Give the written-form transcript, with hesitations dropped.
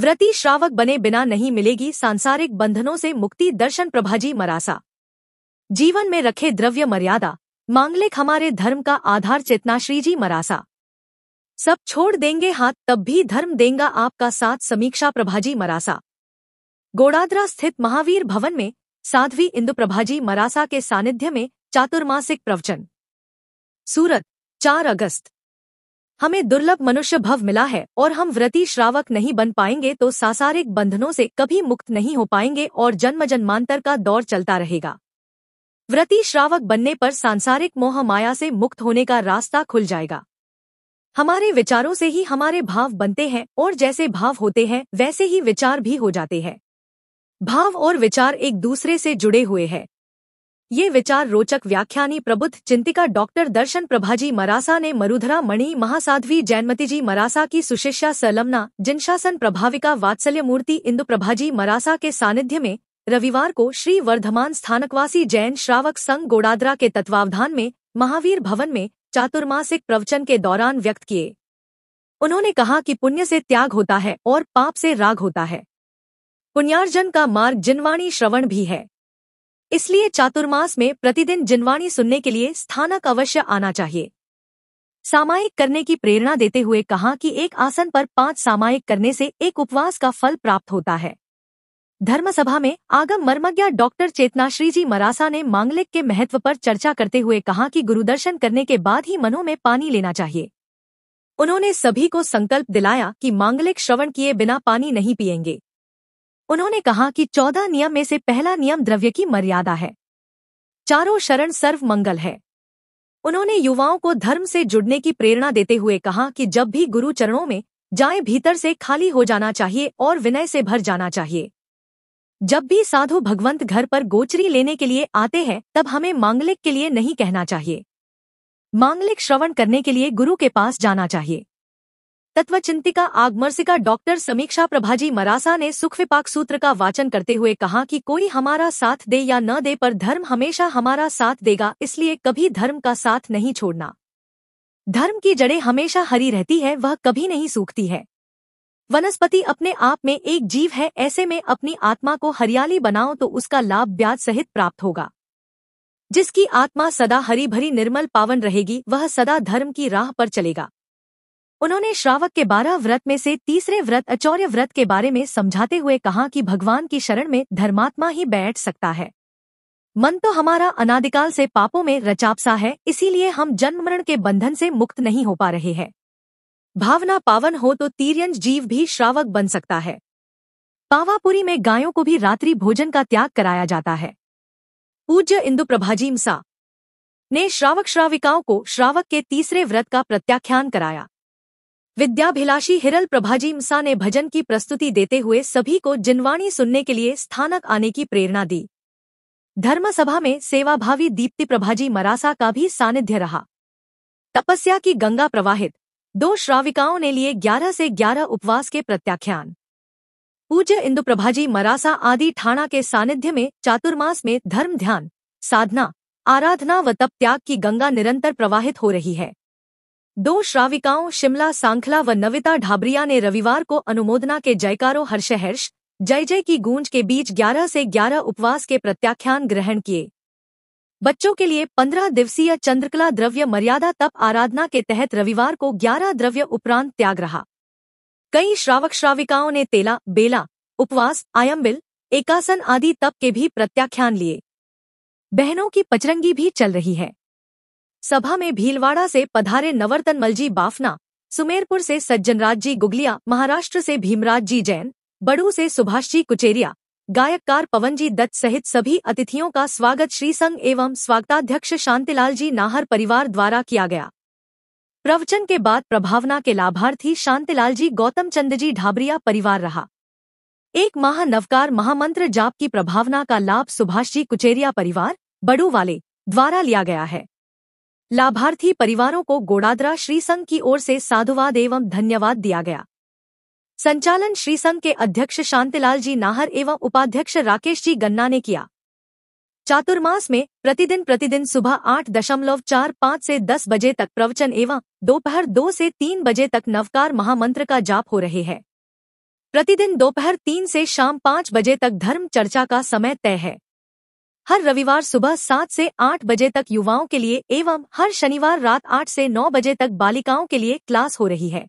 व्रती श्रावक बने बिना नहीं मिलेगी सांसारिक बंधनों से मुक्ति। दर्शन प्रभाजी मरासा। जीवन में रखे द्रव्य मर्यादा, मांगलिक हमारे धर्म का आधार। चेतना श्रीजी मरासा। सब छोड़ देंगे हाथ तब भी धर्म देंगा आपका साथ। समीक्षा प्रभाजी मरासा। गोड़ादरा स्थित महावीर भवन में साध्वी इंदु प्रभाजी मरासा के सानिध्य में चातुर्मासिक प्रवचन। सूरत, 4 अगस्त। हमें दुर्लभ मनुष्य भव मिला है और हम व्रती श्रावक नहीं बन पाएंगे तो सांसारिक बंधनों से कभी मुक्त नहीं हो पाएंगे और जन्म जन्मांतर का दौर चलता रहेगा। व्रती श्रावक बनने पर सांसारिक मोह माया से मुक्त होने का रास्ता खुल जाएगा। हमारे विचारों से ही हमारे भाव बनते हैं और जैसे भाव होते हैं वैसे ही विचार भी हो जाते हैं। भाव और विचार एक दूसरे से जुड़े हुए हैं। ये विचार रोचक व्याख्यानी प्रबुद्ध चिंतिका डॉक्टर दर्शन प्रभाजी मरासा ने मरुधरा मणि महासाध्वी जैनमती जी मरासा की सुशिष्या सलमना जिनशासन प्रभाविका वात्सल्य मूर्ति इंदु प्रभाजी मरासा के सानिध्य में रविवार को श्री वर्धमान स्थानकवासी जैन श्रावक संघ गोड़ादरा के तत्वावधान में महावीर भवन में चातुर्मासिक प्रवचन के दौरान व्यक्त किए। उन्होंने कहा कि पुण्य से त्याग होता है और पाप से राग होता है। पुण्यार्जन का मार्ग जिनवाणी श्रवण भी है। इसलिए चातुर्मास में प्रतिदिन जिनवाणी सुनने के लिए स्थानक अवश्य आना चाहिए। सामायिक करने की प्रेरणा देते हुए कहा कि एक आसन पर 5 सामायिक करने से एक उपवास का फल प्राप्त होता है। धर्मसभा में आगम मर्मज्ञ डॉक्टर चेतना श्रीजी मरासा ने मांगलिक के महत्व पर चर्चा करते हुए कहा कि गुरुदर्शन करने के बाद ही मनों में पानी लेना चाहिए। उन्होंने सभी को संकल्प दिलाया कि मांगलिक श्रवण किए बिना पानी नहीं पिएंगे। उन्होंने कहा कि 14 नियम में से पहला नियम द्रव्य की मर्यादा है। चारों शरण सर्व मंगल है। उन्होंने युवाओं को धर्म से जुड़ने की प्रेरणा देते हुए कहा कि जब भी गुरु चरणों में जाएं भीतर से खाली हो जाना चाहिए और विनय से भर जाना चाहिए। जब भी साधु भगवंत घर पर गोचरी लेने के लिए आते हैं तब हमें मांगलिक के लिए नहीं कहना चाहिए। मांगलिक श्रवण करने के लिए गुरु के पास जाना चाहिए। तत्वचिंतिका आगमर्सिका डॉक्टर समीक्षा प्रभाजी मरासा ने सुखविपाक सूत्र का वाचन करते हुए कहा कि कोई हमारा साथ दे या न दे पर धर्म हमेशा हमारा साथ देगा, इसलिए कभी धर्म का साथ नहीं छोड़ना। धर्म की जड़ें हमेशा हरी रहती है, वह कभी नहीं सूखती है। वनस्पति अपने आप में एक जीव है, ऐसे में अपनी आत्मा को हरियाली बनाओ तो उसका लाभ ब्याज सहित प्राप्त होगा। जिसकी आत्मा सदा हरी भरी निर्मल पावन रहेगी वह सदा धर्म की राह पर चलेगा। उन्होंने श्रावक के 12 व्रत में से तीसरे व्रत अचौर्य व्रत के बारे में समझाते हुए कहा कि भगवान की शरण में धर्मात्मा ही बैठ सकता है। मन तो हमारा अनादिकाल से पापों में रचापसा है, इसीलिए हम जन्म मरण के बंधन से मुक्त नहीं हो पा रहे हैं। भावना पावन हो तो तिर्यंज जीव भी श्रावक बन सकता है। पावापुरी में गायों को भी रात्रि भोजन का त्याग कराया जाता है। पूज्य इंदु प्रभाजी मसा ने श्रावक श्राविकाओं को श्रावक के तीसरे व्रत का प्रत्याख्यान कराया। विद्याभिलाषी हिरल प्रभाजी मसा ने भजन की प्रस्तुति देते हुए सभी को जिनवाणी सुनने के लिए स्थानक आने की प्रेरणा दी। धर्मसभा में सेवाभावी दीप्ति प्रभाजी मरासा का भी सानिध्य रहा। तपस्या की गंगा प्रवाहित 2 श्राविकाओं ने लिए 11 से 11 उपवास के प्रत्याख्यान। पूज्य इंदु प्रभाजी मरासा आदि ठाणा के सानिध्य में चातुर्मास में धर्म ध्यान, साधना, आराधना व तप त्याग की गंगा निरंतर प्रवाहित हो रही है। 2 श्राविकाओं शिमला सांखला व नविता ढाबरिया ने रविवार को अनुमोदना के जयकारों हर्ष जय जय की गूंज के बीच 11 से 11 उपवास के प्रत्याख्यान ग्रहण किए। बच्चों के लिए 15 दिवसीय चंद्रकला द्रव्य मर्यादा तप आराधना के तहत रविवार को 11 द्रव्य उपरांत त्याग रहा। कई श्रावक श्राविकाओं ने तेला, बेला, उपवास, आयम्बिल, एकासन आदि तप के भी प्रत्याख्यान लिए। बहनों की पचरंगी भी चल रही है। सभा में भीलवाड़ा से पधारे नवर्तन मलजी बाफना, सुमेरपुर से सज्जनराज जी गुगलिया, महाराष्ट्र से भीमराज जी जैन, बड़ू से सुभाष जी कुचेरिया, गायककार पवन जी दत्त सहित सभी अतिथियों का स्वागत श्री संघ एवं स्वागताध्यक्ष शांतिलाल जी नाहर परिवार द्वारा किया गया। प्रवचन के बाद प्रभावना के लाभार्थी शांतिलाल जी गौतम चंद जी ढाबरिया परिवार रहा। 1 माह नवकार महामंत्र जाप की प्रभावना का लाभ सुभाष जी कुचेरिया परिवार, बड़ू वाले द्वारा लिया गया है। लाभार्थी परिवारों को गोड़ादरा श्री संघ की ओर से साधुवाद एवं धन्यवाद दिया गया। संचालन श्री संघ के अध्यक्ष शांतिलाल जी नाहर एवं उपाध्यक्ष राकेश जी गन्ना ने किया। चातुर्मास में प्रतिदिन सुबह 8:45 से 10 बजे तक प्रवचन एवं दोपहर 2 से 3 बजे तक नवकार महामंत्र का जाप हो रहे हैं। प्रतिदिन दोपहर 3 से शाम 5 बजे तक धर्म चर्चा का समय तय है। हर रविवार सुबह 7 से 8 बजे तक युवाओं के लिए एवं हर शनिवार रात 8 से 9 बजे तक बालिकाओं के लिए क्लास हो रही है।